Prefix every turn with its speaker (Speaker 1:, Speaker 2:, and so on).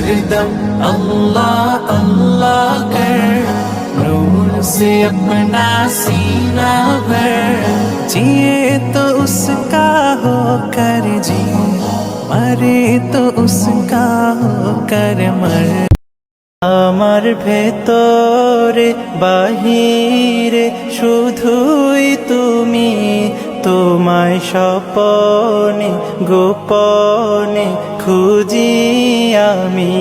Speaker 1: हरदम अल्लाह अल्लाह कर, नूर से अपना सीना भर। जिए तो उसका हो कर जी, मरे तो उसका हो कर मर। আমার ভেতরে বাহিরে শুধুই তুমি, তোমায় স্বপনে গোপনে খুঁজি আমি।